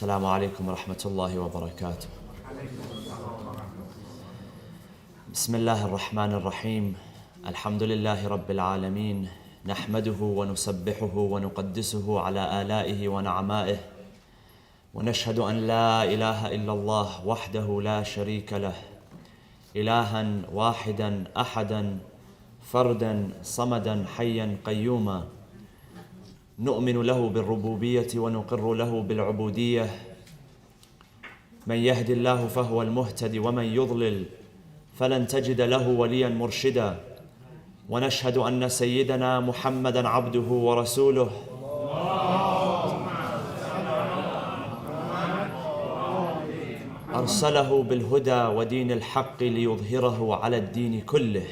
السلام عليكم ورحمة الله وبركاته. بسم الله الرحمن الرحيم. الحمد لله رب العالمين، نحمده ونسبحه ونقدسه على آلائه ونعمائه، ونشهد أن لا إله إلا الله وحده لا شريك له، إلها واحدا أحدا فردا صمدا حيا قيوما، نؤمن له بالربوبية ونقر له بالعبودية، من يهد الله فهو المهتدي ومن يضلل فلن تجد له وليا مرشدا، ونشهد أن سيدنا محمدا عبده ورسوله أرسله بالهدى ودين الحق ليظهره على الدين كله.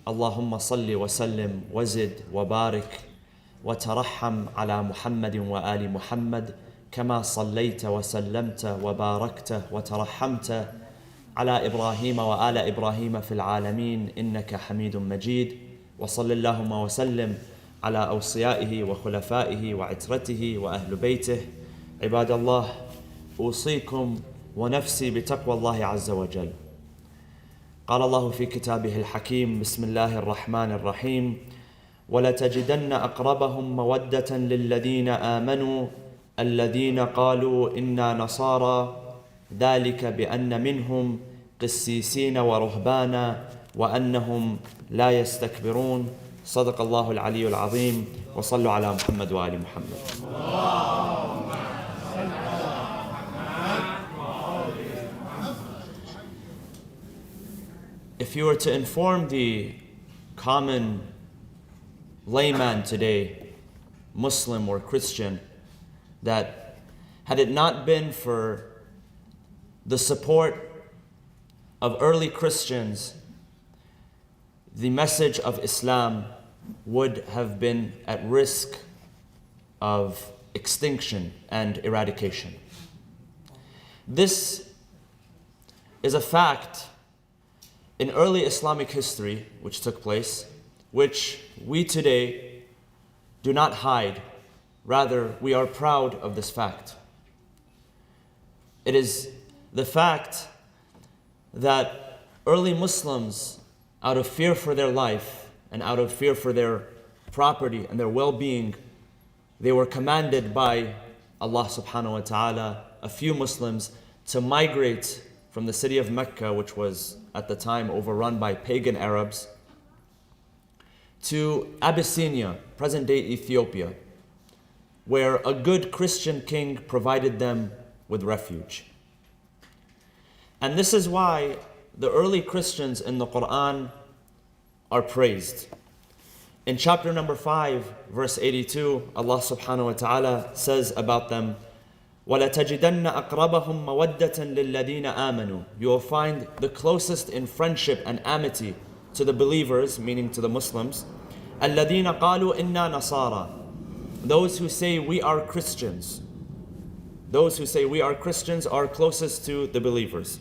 اللهم صل وسلم وزد وبارك وترحم على محمد وآل محمد كما صليت وسلمت وباركت وترحمت على إبراهيم وآل إبراهيم في العالمين إنك حميد مجيد. وصل اللهم وسلم على أوصيائه وخلفائه وعترته وأهل بيته. عباد الله، أوصيكم ونفسي بتقوى الله عز وجل. قال الله في كتابه الحكيم: بسم الله الرحمن الرحيم: ولتجدن أقربهم مودة للذين آمنوا الذين قالوا إنا نصارى ذلك بأن منهم قسيسين ورهبانا وأنهم لا يستكبرون. صدق الله العلي العظيم. وصلوا على محمد وآل محمد. If you were to inform the common layman today, Muslim or Christian, that had it not been for the support of early Christians, the message of Islam would have been at risk of extinction and eradication. This is a fact in early Islamic history which took place, which we today do not hide. Rather, we are proud of this fact. It is the fact that early Muslims, out of fear for their life and out of fear for their property and their well-being, they were commanded by Allah subhanahu wa ta'ala, a few Muslims, to migrate from the city of Mecca, which was at the time overrun by pagan Arabs, to Abyssinia, present-day Ethiopia, where a good Christian king provided them with refuge. And this is why the early Christians in the Quran are praised. In chapter number 5, verse 82, Allah subhanahu wa ta'ala says about them, وَلَتَجِدَنَّ أَقْرَبَهُمْ مَوَدَّةً لِلَّذِينَ آمَنُوا. You will find the closest in friendship and amity to the believers, meaning to the Muslims, الَّذِينَ قَالُوا إِنَّا نَصَارَى. Those who say we are Christians. Those who say we are Christians are closest to the believers.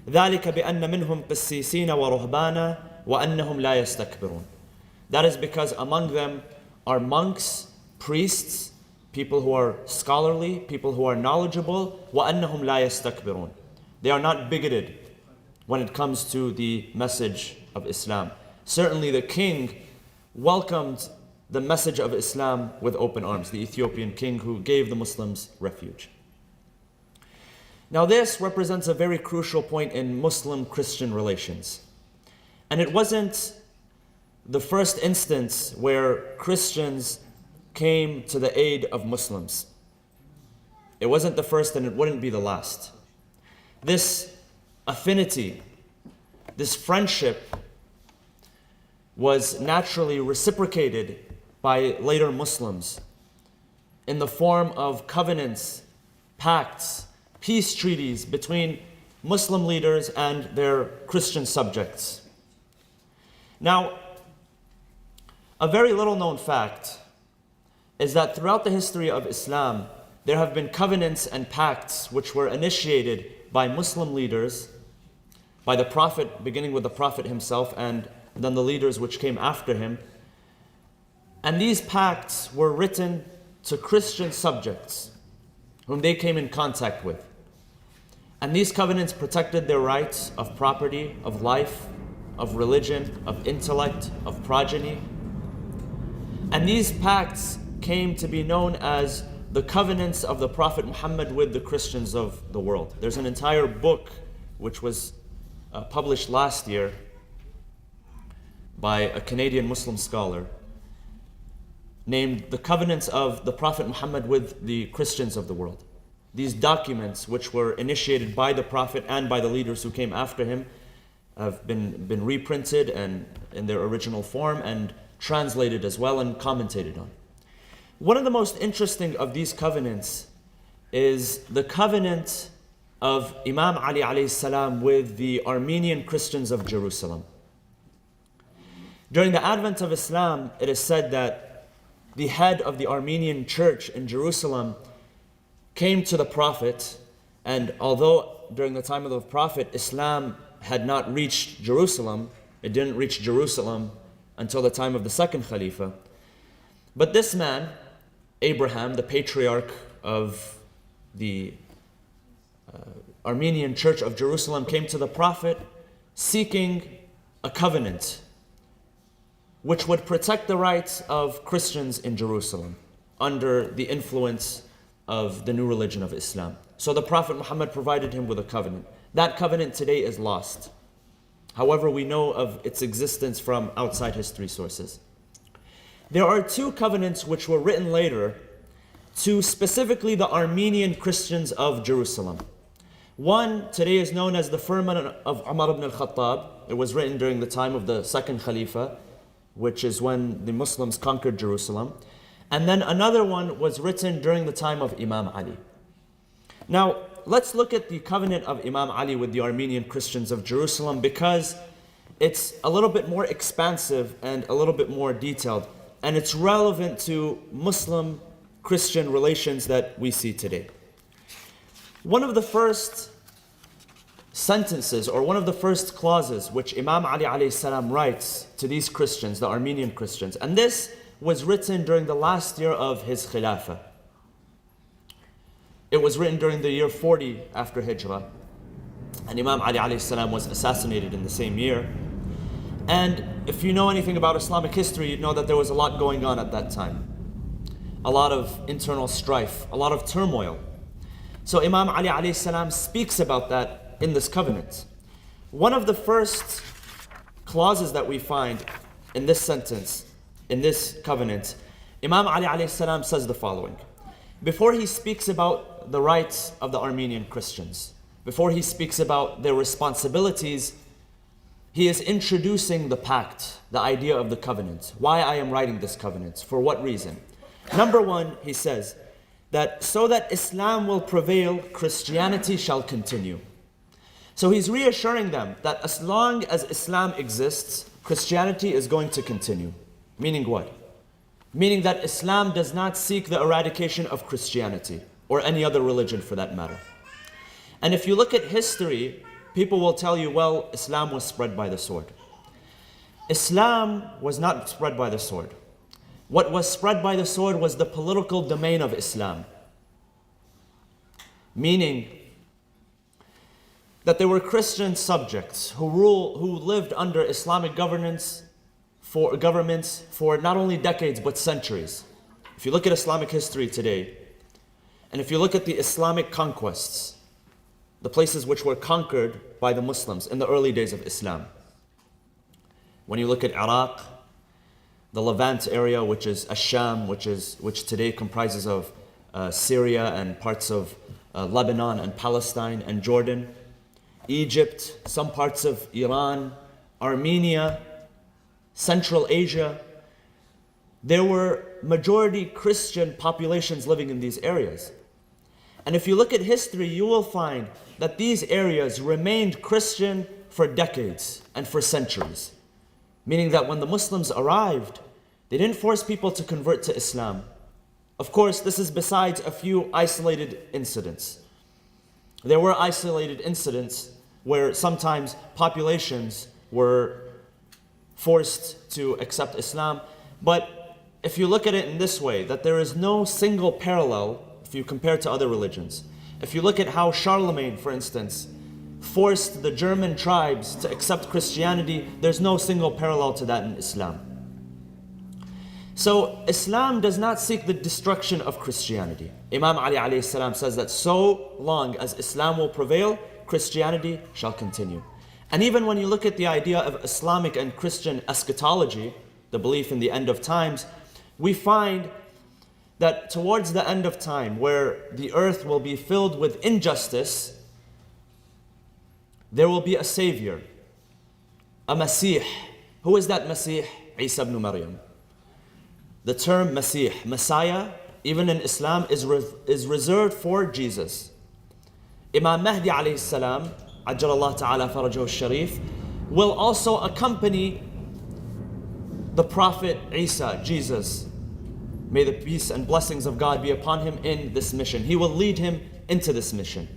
ذَلِكَ بِأَنَّ مِنْهُمْ قِسِّيسِينَ وَرُهْبَانًا وَأَنَّهُمْ لَا يَسْتَكْبِرُونَ. That is because among them are monks, priests, people who are scholarly, people who are knowledgeable. وَأَنَّهُمْ لَا يَسْتَكْبِرُونَ. They are not bigoted when it comes to the message of Islam. Certainly the king welcomed the message of Islam with open arms, the Ethiopian king who gave the Muslims refuge. Now this represents a very crucial point in Muslim-Christian relations. And it wasn't the first instance where Christians came to the aid of Muslims. It wasn't the first and it wouldn't be the last. This affinity, this friendship was naturally reciprocated by later Muslims in the form of covenants, pacts, peace treaties between Muslim leaders and their Christian subjects. Now, a very little known fact is that throughout the history of Islam, there have been covenants and pacts which were initiated by Muslim leaders, by the Prophet, beginning with the Prophet himself and then the leaders which came after him. And these pacts were written to Christian subjects whom they came in contact with. And these covenants protected their rights of property, of life, of religion, of intellect, of progeny. And these pacts came to be known as the covenants of the Prophet Muhammad with the Christians of the world. There's an entire book which was published last year by a Canadian Muslim scholar named The Covenants of the Prophet Muhammad with the Christians of the world. These documents, which were initiated by the Prophet and by the leaders who came after him, have been reprinted and in their original form and translated as well and commentated on. One of the most interesting of these covenants is the covenant of Imam Ali alayhi salam with the Armenian Christians of Jerusalem. During the advent of Islam, it is said that the head of the Armenian church in Jerusalem came to the Prophet, and although during the time of the Prophet, Islam had not reached Jerusalem, it didn't reach Jerusalem until the time of the second Khalifa. But this man, Abraham, the patriarch of the Armenian Church of Jerusalem, came to the Prophet seeking a covenant which would protect the rights of Christians in Jerusalem under the influence of the new religion of Islam. So the Prophet Muhammad provided him with a covenant. That covenant today is lost. However, we know of its existence from outside history sources. There are two covenants which were written later to specifically the Armenian Christians of Jerusalem. One today is known as the Firman of Umar ibn al-Khattab. It was written during the time of the second Khalifa, which is when the Muslims conquered Jerusalem. And then another one was written during the time of Imam Ali. Now, let's look at the covenant of Imam Ali with the Armenian Christians of Jerusalem because it's a little bit more expansive and a little bit more detailed, and it's relevant to Muslim-Christian relations that we see today. One of the first sentences, or one of the first clauses which Imam Ali alayhi salam writes to these Christians, the Armenian Christians, and this was written during the last year of his Khilafah. It was written during the year 40 after Hijrah, and Imam Ali alayhi salam was assassinated in the same year. And if you know anything about Islamic history, you know that there was a lot going on at that time. A lot of internal strife, a lot of turmoil. So Imam Ali alayhi salam speaks about that in this covenant. One of the first clauses that we find in this sentence, in this covenant, Imam Ali alayhi salam says the following. Before he speaks about the rights of the Armenian Christians, before he speaks about their responsibilities, he is introducing the pact, the idea of the covenant. Why I am writing this covenant, for what reason? Number one, he says that so that Islam will prevail, Christianity shall continue. So he's reassuring them that as long as Islam exists, Christianity is going to continue. Meaning what? Meaning that Islam does not seek the eradication of Christianity or any other religion for that matter. And if you look at history, people will tell you, well, Islam was spread by the sword. Islam was not spread by the sword. What was spread by the sword was the political domain of Islam. Meaning that there were Christian subjects who lived under Islamic governments for not only decades but centuries. If you look at Islamic history today, and if you look at the Islamic conquests, the places which were conquered by the Muslims in the early days of Islam. When you look at Iraq, the Levant area, which is Asham, which today comprises of Syria and parts of Lebanon and Palestine and Jordan, Egypt, some parts of Iran, Armenia, Central Asia, there were majority Christian populations living in these areas. And if you look at history, you will find that these areas remained Christian for decades and for centuries. Meaning that when the Muslims arrived, they didn't force people to convert to Islam. Of course, this is besides a few isolated incidents. There were isolated incidents where sometimes populations were forced to accept Islam. But if you look at it in this way, that there is no single parallel if you compare to other religions. If you look at how Charlemagne, for instance, forced the German tribes to accept Christianity, there's no single parallel to that in Islam. So Islam does not seek the destruction of Christianity. Imam Ali alayhi salam says that so long as Islam will prevail, Christianity shall continue. And even when you look at the idea of Islamic and Christian eschatology, the belief in the end of times, we find that towards the end of time, where the earth will be filled with injustice, there will be a savior, a Masih. Who is that Masih? Isa ibn Maryam. The term Masih, Messiah, even in Islam, is reserved for Jesus. Imam Mahdi alayhi salam, Ajjalallah ta'ala farajahu sharif, will also accompany the Prophet Isa, Jesus. May the peace and blessings of God be upon him in this mission. He will lead him into this mission.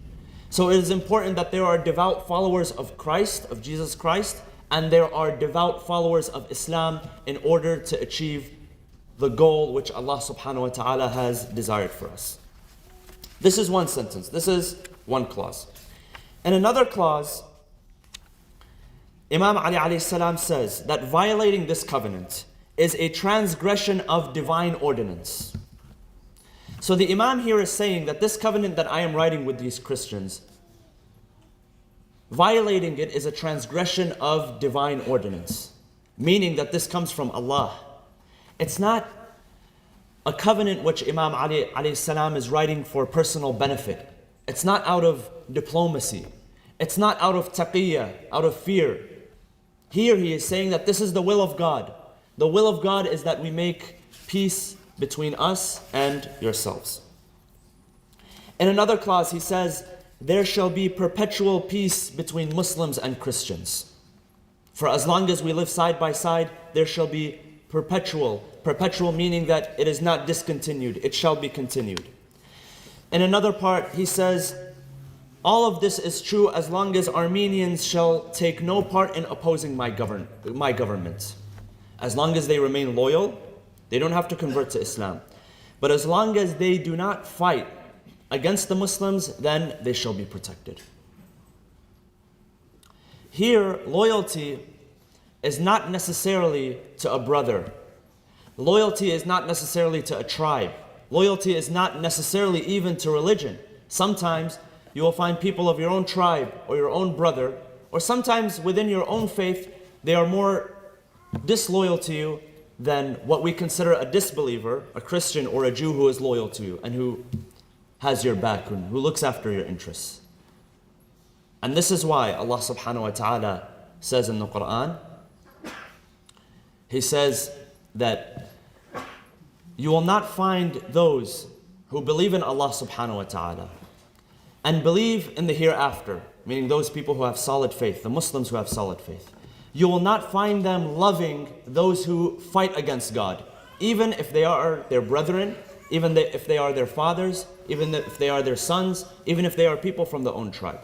So it is important that there are devout followers of Christ, of Jesus Christ, and there are devout followers of Islam in order to achieve the goal which Allah subhanahu wa ta'ala has desired for us. This is one sentence. This is one clause. In another clause, Imam Ali alayhi salam says that violating this covenant is a transgression of divine ordinance. So the Imam here is saying that this covenant that I am writing with these Christians, violating it is a transgression of divine ordinance, meaning that this comes from Allah. It's not a covenant which Imam Ali alayhi salam is writing for personal benefit. It's not out of diplomacy. It's not out of taqiyya, out of fear. Here he is saying that this is the will of God. The will of God is that we make peace between us and yourselves. In another clause he says, there shall be perpetual peace between Muslims and Christians. For as long as we live side by side, there shall be perpetual meaning that it is not discontinued, it shall be continued. In another part he says, all of this is true as long as Armenians shall take no part in opposing my government. As long as they remain loyal, they don't have to convert to Islam. But as long as they do not fight against the Muslims, then they shall be protected. Here, loyalty is not necessarily to a brother. Loyalty is not necessarily to a tribe. Loyalty is not necessarily even to religion. Sometimes you will find people of your own tribe or your own brother, or sometimes within your own faith, they are more disloyal to you than what we consider a disbeliever, a Christian or a Jew who is loyal to you and who has your back and who looks after your interests. And this is why Allah subhanahu wa ta'ala says in the Quran, He says that you will not find those who believe in Allah subhanahu wa ta'ala and believe in the hereafter, meaning those people who have solid faith, the Muslims who have solid faith. You will not find them loving those who fight against God, even if they are their brethren, even if they are their fathers, even if they are their sons, even if they are people from their own tribe.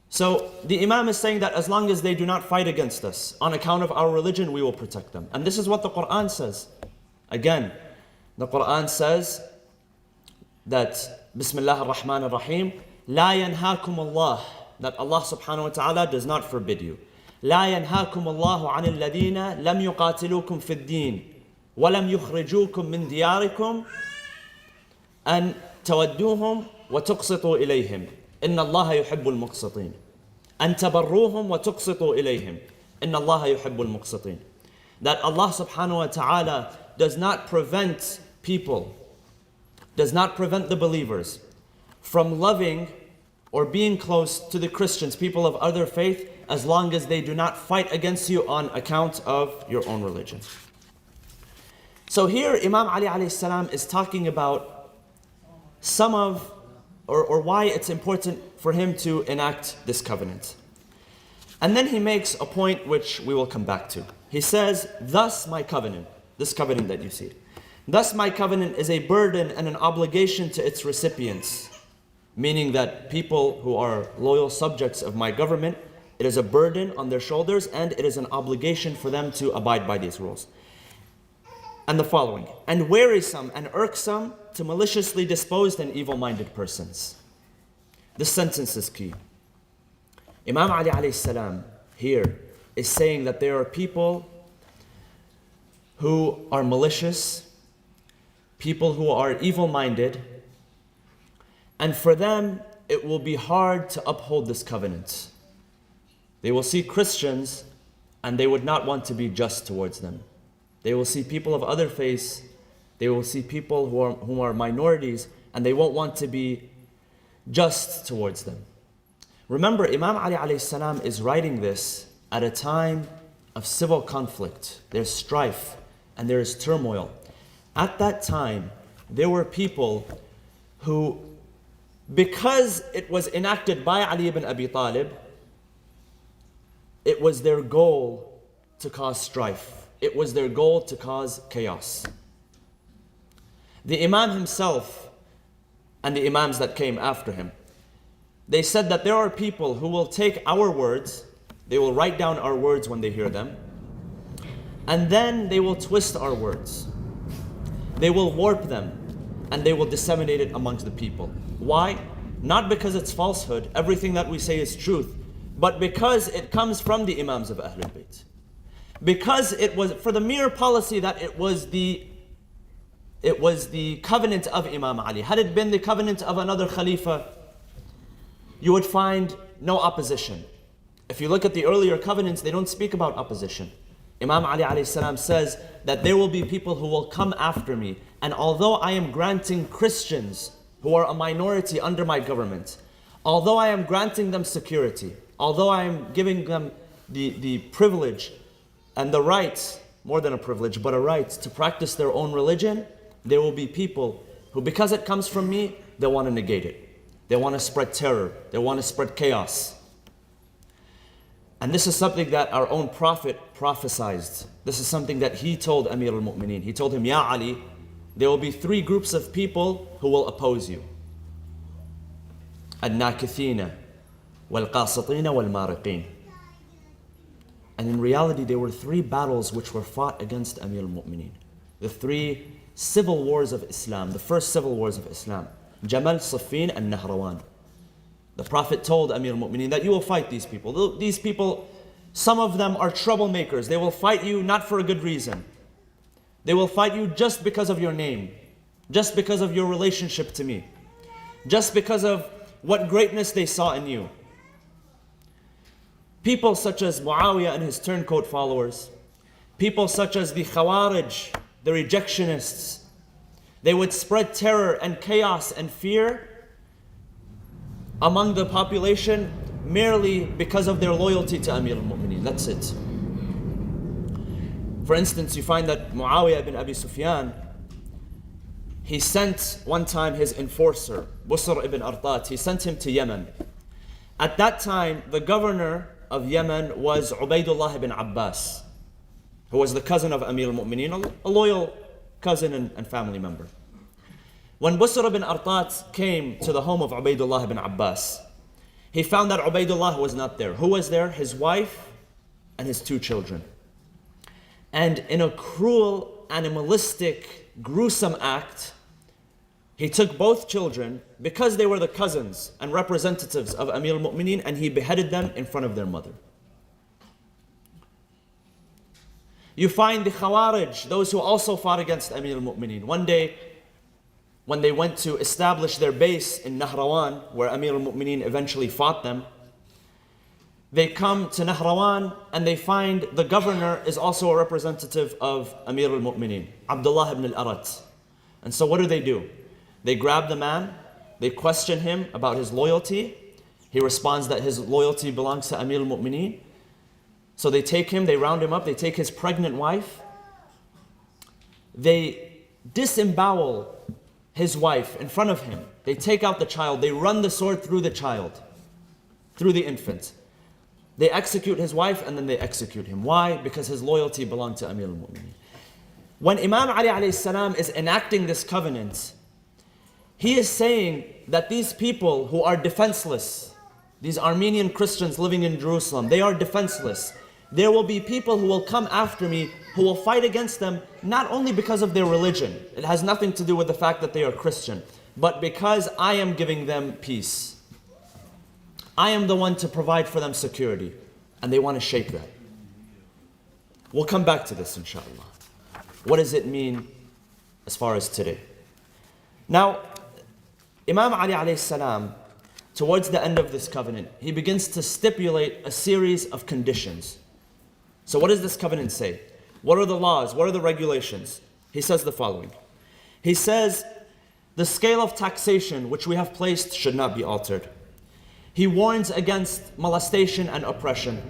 So the Imam is saying that as long as they do not fight against us on account of our religion, we will protect them. And this is what the Quran says. Again, the Quran says that Bismillah ar-Rahman ar-Rahim, La yanhaakum Allah, that Allah subhanahu wa ta'ala does not forbid you. La yanhaakum Allahu anil ladina lam yuqatilukum fid din wa lam yukhrijukum min diyarikum an tawadduhum wa tuqsitu ilayhim. Inna Allah yuhibbul muqsitin. An tabarruhum wa tuqsitu ilayhim. Inna Allah yuhibbul muqsitin. That Allah subhanahu wa ta'ala does not prevent people, does not prevent the believers from loving or being close to the Christians, people of other faith, as long as they do not fight against you on account of your own religion. So here Imam Ali alayhi salam is talking about some of, or why it's important for him to enact this covenant. And then he makes a point which we will come back to. He says, thus my covenant, this covenant that you see, thus my covenant is a burden and an obligation to its recipients. Meaning that people who are loyal subjects of my government, it is a burden on their shoulders and it is an obligation for them to abide by these rules. And the following, and wearisome and irksome to maliciously disposed and evil-minded persons. This sentence is key. Imam Ali alayhi salam here is saying that there are people who are malicious, people who are evil-minded, and for them it will be hard to uphold this covenant. They will see Christians and they would not want to be just towards them. They will see people of other faiths, they will see people who are minorities, and they won't want to be just towards them. Remember, Imam Ali alayhi salam is writing this at a time of civil conflict. There's strife and there is turmoil. At that time, there were people who, because it was enacted by Ali ibn Abi Talib, it was their goal to cause strife. It was their goal to cause chaos. The Imam himself and the Imams that came after him, they said that there are people who will take our words, they will write down our words when they hear them, and then they will twist our words. They will warp them and they will disseminate it amongst the people. Why? Not because it's falsehood, everything that we say is truth, but because it comes from the Imams of Ahlul Bayt. Because it was for the mere policy that it was the covenant of Imam Ali. Had it been the covenant of another Khalifa, you would find no opposition. If you look at the earlier covenants, they don't speak about opposition. Imam Ali alayhi salam says that there will be people who will come after me, and although I am granting Christians who are a minority under my government, although I am granting them security, although I am giving them the privilege and the right, more than a privilege, but a right to practice their own religion, there will be people who, because it comes from me, they want to negate it. They want to spread terror. They want to spread chaos. And this is something that our own Prophet prophesied. This is something that he told Amir al-Mu'mineen. He told him, Ya Ali, there will be 3 groups of people who will oppose you. Al-Nakithina, wal-Qasitina, wal-Mariqeen. And in reality, there were 3 battles which were fought against Amir al-Mu'mineen. The 3 civil wars of Islam, the first civil wars of Islam. Jamal, Siffin, and Nahrawan. The Prophet told Amir al-Mu'mineen that you will fight these people. These people, some of them are troublemakers. They will fight you not for a good reason. They will fight you just because of your name, just because of your relationship to me, just because of what greatness they saw in you. People such as Muawiyah and his turncoat followers, people such as the Khawarij, the rejectionists, they would spread terror and chaos and fear among the population merely because of their loyalty to Amir al-Mu'mineen. That's it. For instance, you find that Muawiyah ibn Abi Sufyan, he sent one time his enforcer, Busr ibn Artat, he sent him to Yemen. At that time, the governor of Yemen was Ubaidullah ibn Abbas, who was the cousin of Amir al-Mu'mineen, a loyal cousin and family member. When Busr ibn Artat came to the home of Ubaidullah ibn Abbas, he found that Ubaidullah was not there. Who was there? His wife and his 2 children. And in a cruel, animalistic, gruesome act, he took both children, because they were the cousins and representatives of Amir al-Mu'mineen, and he beheaded them in front of their mother. You find the Khawarij, those who also fought against Amir al-Mu'mineen. One day, when they went to establish their base in Nahrawan, where Amir al-Mu'mineen eventually fought them, they come to Nahrawan and they find the governor is also a representative of Amir al-Mu'mineen, Abdullah ibn al-Arat. And so what do? They grab the man, they question him about his loyalty. He responds that his loyalty belongs to Amir al-Mu'mineen. So they take him, they round him up, they take his pregnant wife. They disembowel his wife in front of him. They take out the child, they run the sword through the child, through the infant. They execute his wife and then they execute him. Why? Because his loyalty belonged to Amir al-Mu'mineen. When Imam Ali alayhi salam is enacting this covenant, he is saying that these people who are defenseless, these Armenian Christians living in Jerusalem, they are defenseless. there will be people who will come after me who will fight against them not only because of their religion, it has nothing to do with the fact that they are Christian, but because I am giving them peace. I am the one to provide for them security, and they want to shake that. We'll come back to this inshallah. What does it mean as far as today? Now, Imam Ali alayhi salam, towards the end of this covenant, he begins to stipulate a series of conditions. So what does this covenant say? What are the laws? What are the regulations? He says the following. He says, the scale of taxation which we have placed should not be altered. He warns against molestation and oppression.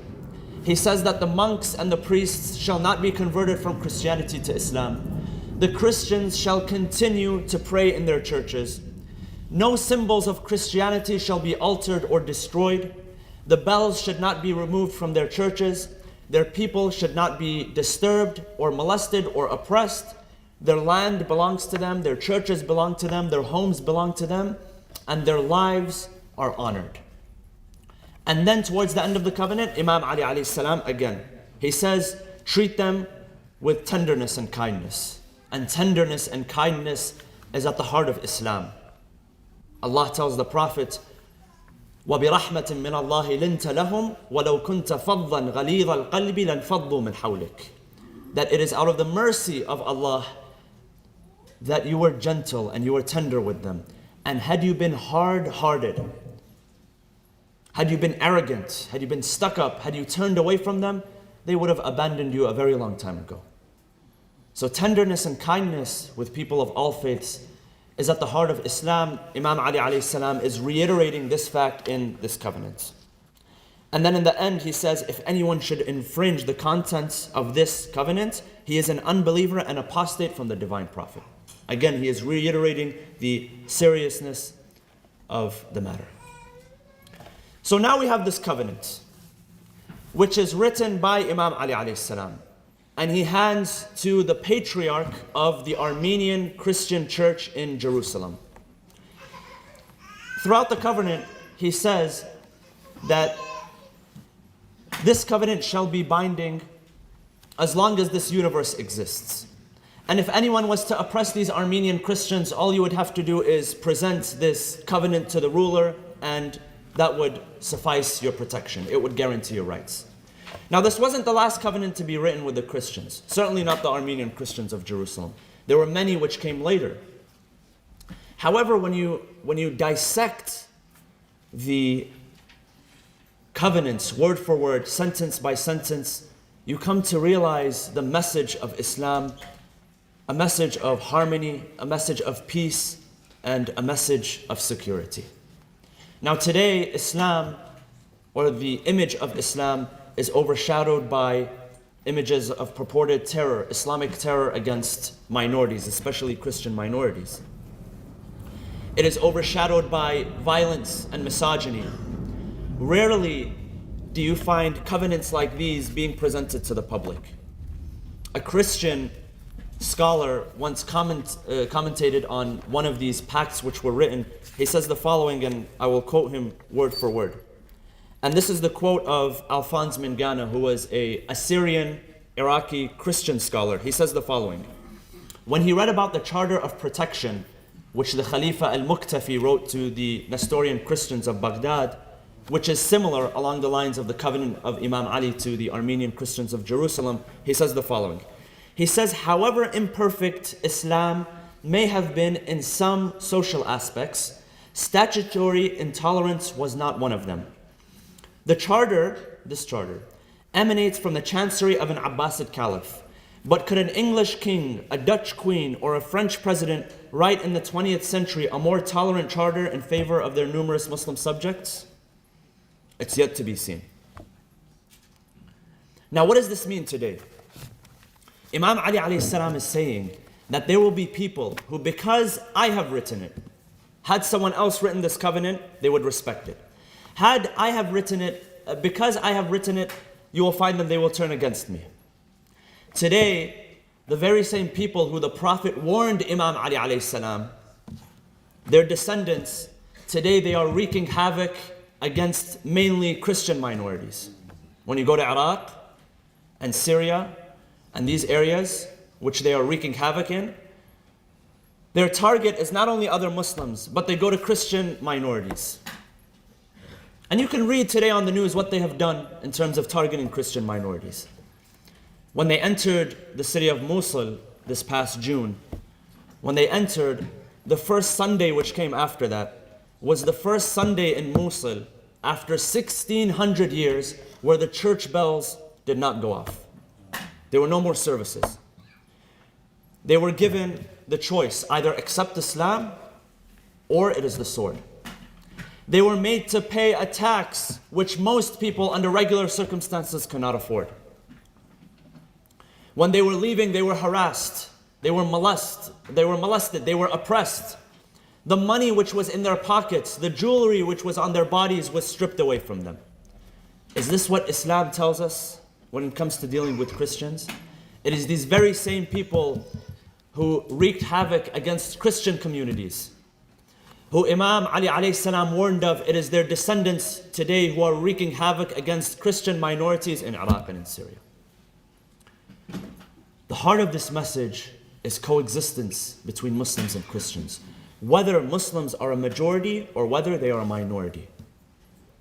He says that the monks and the priests shall not be converted from Christianity to Islam. The Christians shall continue to pray in their churches. No symbols of Christianity shall be altered or destroyed. The bells should not be removed from their churches. Their people should not be disturbed or molested or oppressed. Their land belongs to them, their churches belong to them, their homes belong to them, and their lives are honored. And then towards the end of the covenant, Imam Ali alayhi salam again, he says, treat them with tenderness and kindness. And tenderness and kindness is at the heart of Islam. Allah tells the Prophet, وَبِرَحْمَةٍ مِّنَ اللَّهِ لِنْتَ لَهُمْ وَلَوْ كُنْتَ فَضًّا غَلِيظَ الْقَلْبِ لَانْفَضُّوا مِنْ حَوْلِكَ. That it is out of the mercy of Allah that you were gentle and you were tender with them. And had you been hard-hearted, had you been arrogant, had you been stuck up, had you turned away from them, they would have abandoned you a very long time ago. So tenderness and kindness with people of all faiths is at the heart of Islam. Imam Ali alayhi salam is reiterating this fact in this covenant. And then in the end he says, if anyone should infringe the contents of this covenant, he is an unbeliever and apostate from the divine prophet. Again, he is reiterating the seriousness of the matter. So now we have this covenant, which is written by Imam Ali alayhi salam. And he hands to the patriarch of the Armenian Christian church in Jerusalem. Throughout the covenant, he says that this covenant shall be binding as long as this universe exists. And if anyone was to oppress these Armenian Christians, all you would have to do is present this covenant to the ruler, and that would suffice your protection. It would guarantee your rights. Now, this wasn't the last covenant to be written with the Christians. Certainly not the Armenian Christians of Jerusalem. There were many which came later. However, when you dissect the covenants word for word, sentence by sentence, you come to realize the message of Islam, a message of harmony, a message of peace, and a message of security. Now today, Islam, or the image of Islam, is overshadowed by images of purported terror, Islamic terror against minorities, especially Christian minorities. It is overshadowed by violence and misogyny. Rarely do you find covenants like these being presented to the public. A Christian scholar once commentated on one of these pacts which were written. He says the following, and I will quote him word for word. And this is the quote of Alphonse Mingana, who was an Assyrian Iraqi Christian scholar. He says the following. When he read about the Charter of Protection, which the Khalifa al-Muqtafi wrote to the Nestorian Christians of Baghdad, which is similar along the lines of the covenant of Imam Ali to the Armenian Christians of Jerusalem, he says the following. He says, however imperfect Islam may have been in some social aspects, statutory intolerance was not one of them. The charter, this charter, emanates from the chancery of an Abbasid caliph. But could an English king, a Dutch queen, or a French president write in the 20th century a more tolerant charter in favor of their numerous Muslim subjects? It's yet to be seen. Now, what does this mean today? Imam Ali alayhi salam is saying that there will be people who, because I have written it, had someone else written this covenant, they would respect it. Had I have written it, because I have written it, you will find that they will turn against me. Today, the very same people who the Prophet warned Imam Ali alayhi salam, their descendants, today they are wreaking havoc against mainly Christian minorities. When you go to Iraq, and Syria and these areas which they are wreaking havoc in, their target is not only other Muslims, but they go to Christian minorities. And you can read today on the news what they have done in terms of targeting Christian minorities. When they entered the city of Mosul this past June, when they entered, the first Sunday which came after that was the first Sunday in Mosul after 1600 years where the church bells did not go off. There were no more services. They were given the choice, either accept Islam or it is the sword. They were made to pay a tax which most people under regular circumstances cannot afford. When they were leaving, they were harassed, they were molested, they were oppressed. The money which was in their pockets, the jewelry which was on their bodies was stripped away from them. Is this what Islam tells us when it comes to dealing with Christians? It is these very same people who wreaked havoc against Christian communities, who Imam Ali alayhi salam warned of. It is their descendants today who are wreaking havoc against Christian minorities in Iraq and in Syria. The heart of this message is coexistence between Muslims and Christians, whether Muslims are a majority or whether they are a minority.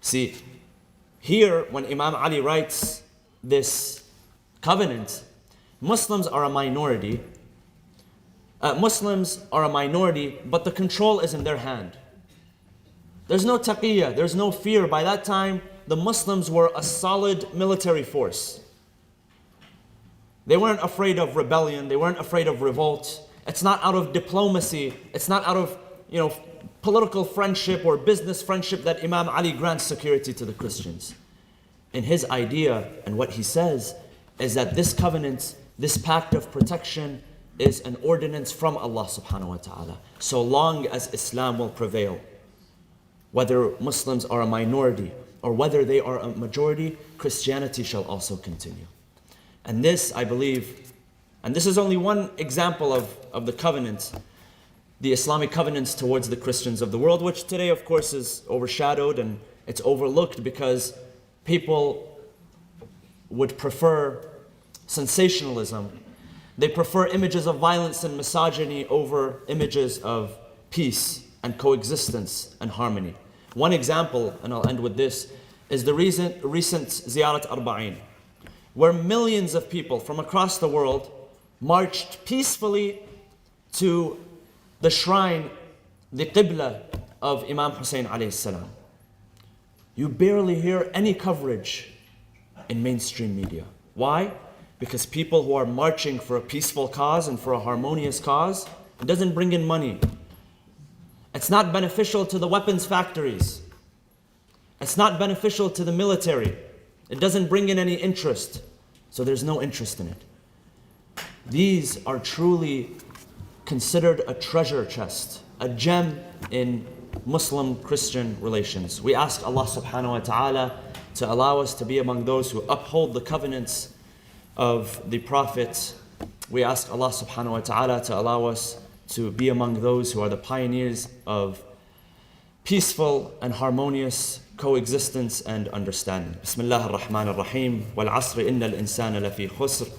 See, here when Imam Ali writes this covenant, Muslims are a minority, but the control is in their hand. There's no taqiyya, there's no fear. By that time, the Muslims were a solid military force. They weren't afraid of rebellion, they weren't afraid of revolt. It's not out of diplomacy, it's not out of political friendship or business friendship that Imam Ali grants security to the Christians. In his idea, and what he says, is that this covenant, this pact of protection, is an ordinance from Allah subhanahu wa ta'ala. So long as Islam will prevail, whether Muslims are a minority or whether they are a majority, Christianity shall also continue. And this, I believe, and this is only one example of the covenant, the Islamic covenants towards the Christians of the world, which today, of course, is overshadowed and it's overlooked because people would prefer sensationalism. They prefer images of violence and misogyny over images of peace and coexistence and harmony. One example, and I'll end with this, is the recent Ziyarat Arba'in, where millions of people from across the world marched peacefully to the shrine, the Qibla of Imam Hussein alayhi salam. You barely hear any coverage in mainstream media. Why? Because people who are marching for a peaceful cause and for a harmonious cause, it doesn't bring in money. It's not beneficial to the weapons factories. It's not beneficial to the military. It doesn't bring in any interest. So there's no interest in it. These are truly considered a treasure chest, a gem in Muslim-Christian relations. We ask Allah subhanahu wa ta'ala to allow us to be among those who uphold the covenants of the Prophet. We ask Allah subhanahu wa ta'ala to allow us to be among those who are the pioneers of peaceful and harmonious coexistence and understanding. Bismillah ar-Rahman ar-Rahim. Wal asri inna al-insana lafi khusr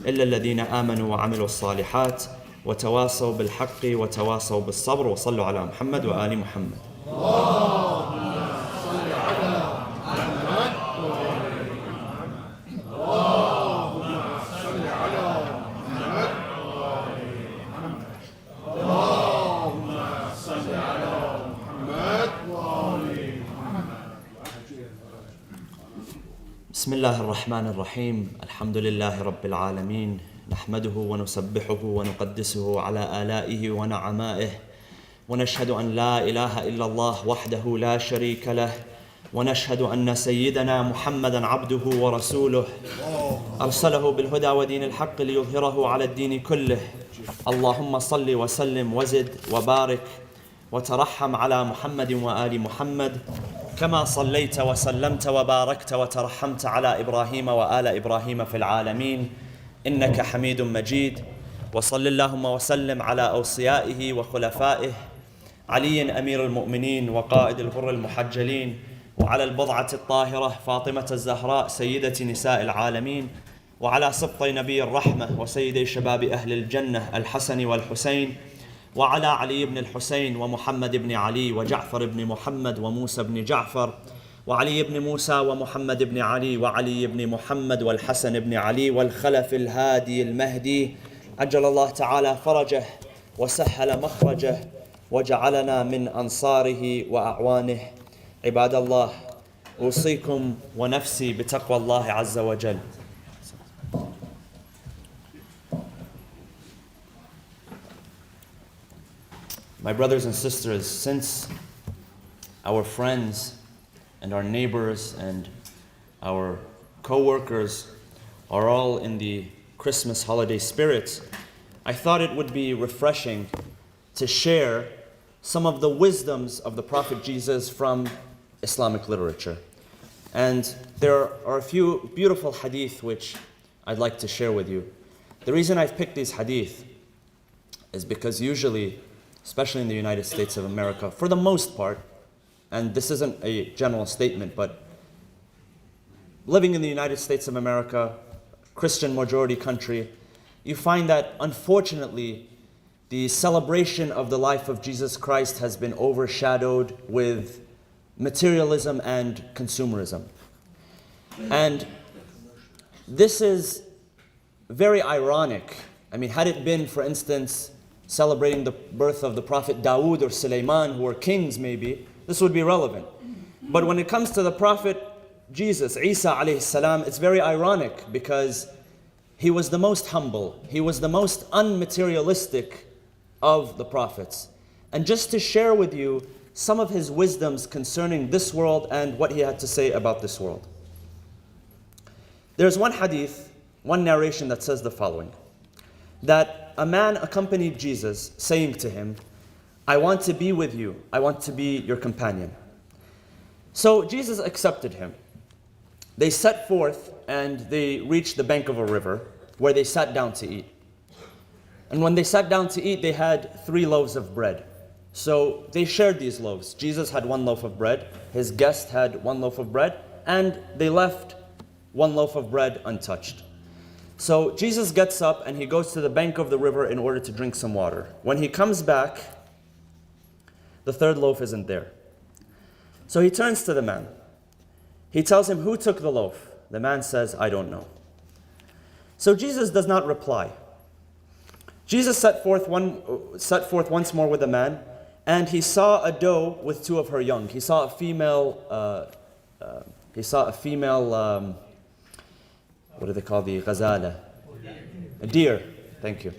illa alladhina amanu wa amilu as-salihat wa tawasaw bil haqqi wa tawasaw bis sabr wa sallu ala Muhammad wa ali Muhammad. بسم الله الرحمن الرحيم الحمد لله رب العالمين نحمده ونسبحه ونقدسه على آلائه ونعمائه ونشهد أن لا إله إلا الله وحده لا شريك له ونشهد أن سيدنا محمدا عبده ورسوله أرسله بالهدى ودين الحق ليظهره على الدين كله اللهم صل وسلم وزد وبارك وترحم على محمد وآل محمد كما صليت وسلمت وباركت وترحمت على إبراهيم وآل إبراهيم في العالمين إنك حميد مجيد وصل اللهم وسلم على أوصيائه وخلفائه علي أمير المؤمنين وقائد الغر المحجلين وعلى البضعة الطاهرة فاطمة الزهراء سيدة نساء العالمين وعلى سبطي نبي الرحمة وسيدي شباب أهل الجنة الحسن والحسين وعلى علي بن الحسين ومحمد بن علي وجعفر بن محمد وموسى بن جعفر وعلي بن موسى ومحمد بن علي وعلي بن محمد والحسن بن علي والخلف الهادي المهدي عجل الله تعالى فرجه وسهل مخرجه وجعلنا من أنصاره وأعوانه. عباد الله، أوصيكم ونفسي بتقوى الله عز وجل. My brothers and sisters, since our friends and our neighbors and our co-workers are all in the Christmas holiday spirit, I thought it would be refreshing to share some of the wisdoms of the Prophet Jesus from Islamic literature. And there are a few beautiful hadith which I'd like to share with you. The reason I've picked these hadith is because usually, especially in the United States of America, for the most part, and this isn't a general statement, but living in the United States of America, Christian majority country, you find that unfortunately the celebration of the life of Jesus Christ has been overshadowed with materialism and consumerism. And this is very ironic. I mean, had it been, for instance, celebrating the birth of the Prophet Dawood or Sulaiman, who were kings maybe, this would be relevant. But when it comes to the Prophet Jesus, Isa alayhi salam, it's very ironic because he was the most humble, he was the most unmaterialistic of the prophets. And just to share with you some of his wisdoms concerning this world and what he had to say about this world. There's one hadith, one narration that says the following, that a man accompanied Jesus, saying to him, I want to be with you, I want to be your companion. So Jesus accepted him. They set forth and they reached the bank of a river where they sat down to eat. And when they sat down to eat, they had 3 loaves of bread. So they shared these loaves. Jesus had 1 loaf of bread, his guest had 1 loaf of bread, and they left 1 loaf of bread untouched. So Jesus gets up and he goes to the bank of the river in order to drink some water. When he comes back, the 3rd loaf isn't there. So he turns to the man. He tells him, who took the loaf? The man says, I don't know. So Jesus does not reply. Jesus set forth once more with the man, and he saw a doe with 2 of her young. He saw a female, what do they call the ghazala? A deer, thank you.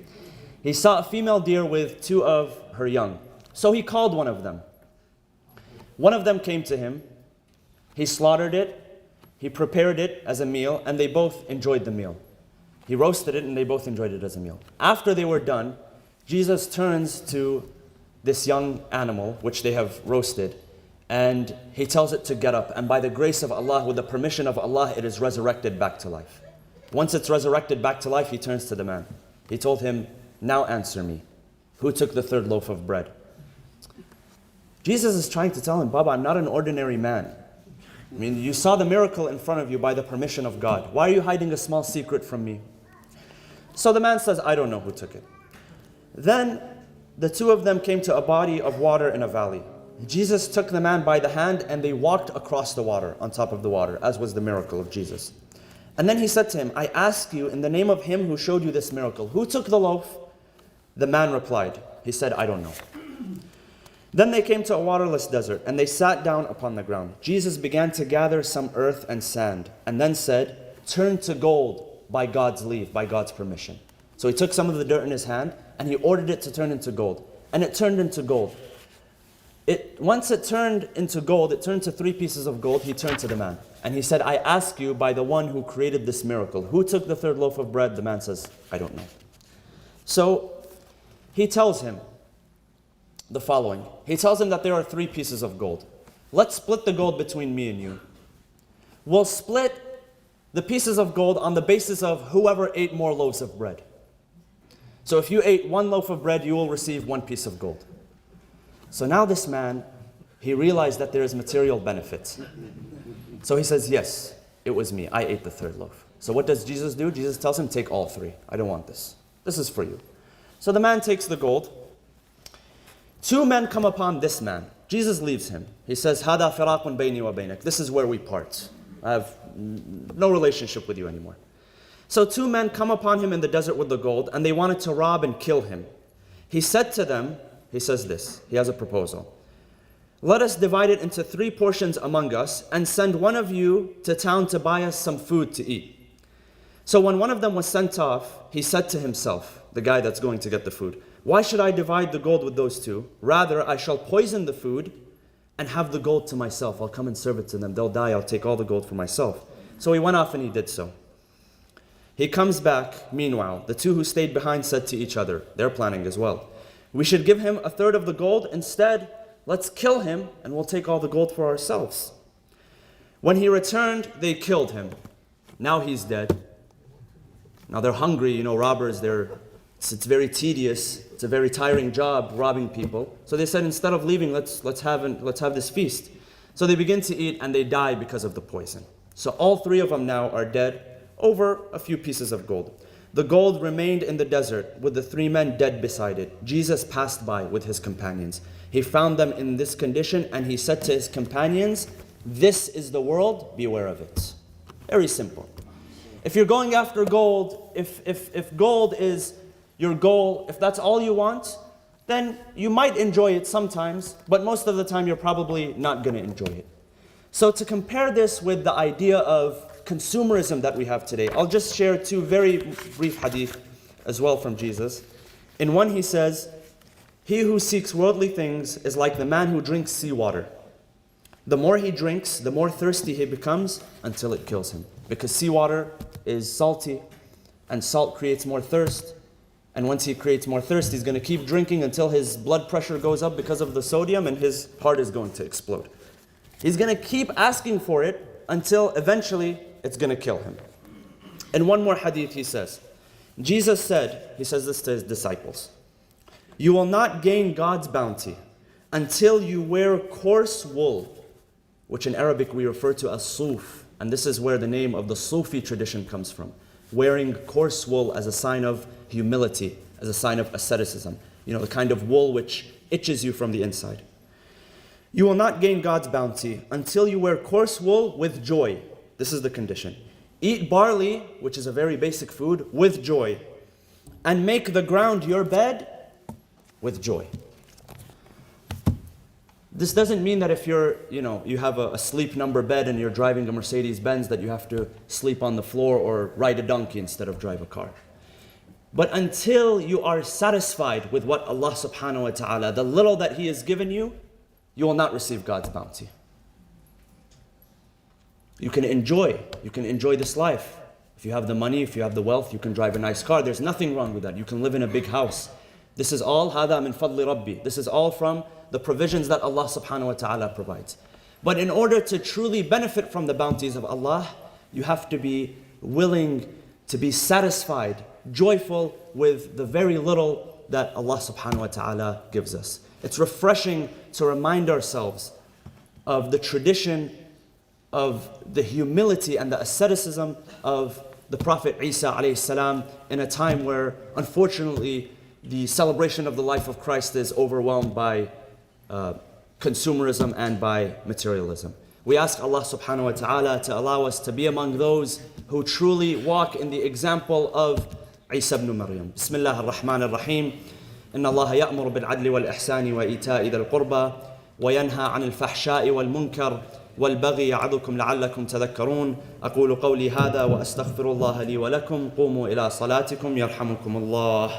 He saw a female deer with 2 of her young. So he called one of them. One of them came to him. He slaughtered it, he prepared it as a meal, and they both enjoyed the meal. He roasted it and they both enjoyed it as a meal. After they were done, Jesus turns to this young animal, which they have roasted, and he tells it to get up. And by the grace of Allah, with the permission of Allah, it is resurrected back to life. Once it's resurrected back to life, he turns to the man. He told him, now answer me. Who took the 3rd loaf of bread? Jesus is trying to tell him, Baba, I'm not an ordinary man. I mean, you saw the miracle in front of you by the permission of God. Why are you hiding a small secret from me? So the man says, I don't know who took it. Then the 2 of them came to a body of water in a valley. Jesus took the man by the hand and they walked across the water, on top of the water, as was the miracle of Jesus. And then he said to him, I ask you in the name of him who showed you this miracle, who took the loaf? The man replied, he said, I don't know. Then they came to a waterless desert and they sat down upon the ground. Jesus began to gather some earth and sand and then said, turn to gold by God's leave, by God's permission. So he took some of the dirt in his hand and he ordered it to turn into gold. And it turned into gold. Once it turned into gold, it turned to 3 pieces of gold. He turned to the man and he said, I ask you by the one who created this miracle, who took the 3rd loaf of bread? The man says, I don't know. So he tells him the following. He tells him that there are 3 pieces of gold. Let's split the gold between me and you. We'll split the pieces of gold on the basis of whoever ate more loaves of bread. So if you ate 1 loaf of bread, you will receive 1 piece of gold. So now this man, he realized that there is material benefit. So he says, yes, it was me. I ate the 3rd loaf. So what does Jesus do? Jesus tells him, take all three. I don't want this. This is for you. So the man takes the gold. Two men come upon this man. Jesus leaves him. He says, هَذَا فِرَاقٌ بَيْنِي وَبَيْنَكَ. This is where we part. I have no relationship with you anymore. So two men come upon him in the desert with the gold, and they wanted to rob and kill him. He said to them, he says this, he has a proposal. Let us divide it into 3 portions among us, and send one of you to town to buy us some food to eat. So when one of them was sent off, he said to himself, the guy that's going to get the food, why should I divide the gold with those two? Rather, I shall poison the food and have the gold to myself. I'll come and serve it to them. They'll die. I'll take all the gold for myself. So he went off and he did so. He comes back. Meanwhile, the two who stayed behind said to each other, they're planning as well, we should give him 1/3 of the gold. Instead, let's kill him and we'll take all the gold for ourselves. When he returned, they killed him. Now he's dead. Now they're hungry, robbers, it's very tedious. It's a very tiring job robbing people. So they said, instead of leaving, let's have this feast. So they begin to eat and they die because of the poison. So all 3 of them now are dead over a few pieces of gold. The gold remained in the desert with the 3 men dead beside it. Jesus passed by with his companions. He found them in this condition and he said to his companions, this is the world, beware of it. Very simple. If you're going after gold, if gold is your goal, if that's all you want, then you might enjoy it sometimes, but most of the time you're probably not going to enjoy it. So to compare this with the idea of consumerism that we have today, I'll just share 2 very brief hadith as well from Jesus. In one he says, he who seeks worldly things is like the man who drinks seawater. The more he drinks, the more thirsty he becomes until it kills him. Because seawater is salty and salt creates more thirst. And once he creates more thirst, he's going to keep drinking until his blood pressure goes up because of the sodium and his heart is going to explode. He's going to keep asking for it until eventually it's going to kill him. In one more hadith he says, Jesus said, he says this to his disciples, you will not gain God's bounty until you wear coarse wool, which in Arabic we refer to as suf. And this is where the name of the Sufi tradition comes from. Wearing coarse wool as a sign of humility, as a sign of asceticism. The kind of wool which itches you from the inside. You will not gain God's bounty until you wear coarse wool with joy. This is the condition. Eat barley, which is a very basic food, with joy. And make the ground your bed with joy. This doesn't mean that if you have a sleep number bed and you're driving a Mercedes-Benz that you have to sleep on the floor or ride a donkey instead of drive a car. But until you are satisfied with what Allah subhanahu wa ta'ala, the little that He has given you, you will not receive God's bounty. You can enjoy this life. If you have the money, if you have the wealth, you can drive a nice car. There's nothing wrong with that. You can live in a big house. This is all هَذَا مِنْ فَضْلِ رَبِّي. This is all from the provisions that Allah subhanahu wa ta'ala provides. But in order to truly benefit from the bounties of Allah, you have to be willing to be satisfied, joyful with the very little that Allah subhanahu wa ta'ala gives us. It's refreshing to remind ourselves of the tradition of the humility and the asceticism of the Prophet Isa alayhi salam in a time where, unfortunately, the celebration of the life of Christ is overwhelmed by consumerism and by materialism. We ask Allah subhanahu wa ta'ala to allow us to be among those who truly walk in the example of Isa ibn Maryam. Bismillah ar-Rahman ar-Rahim. Inna Allah ya'muru bil-'adli wal-ihsani wa ita'i dhil qurba wa yanha 'anil fahsha'i wal-munkar والبغي يعظكم لعلكم تذكرون أقول قولي هذا وأستغفر الله لي ولكم قوموا إلى صلاتكم يرحمكم الله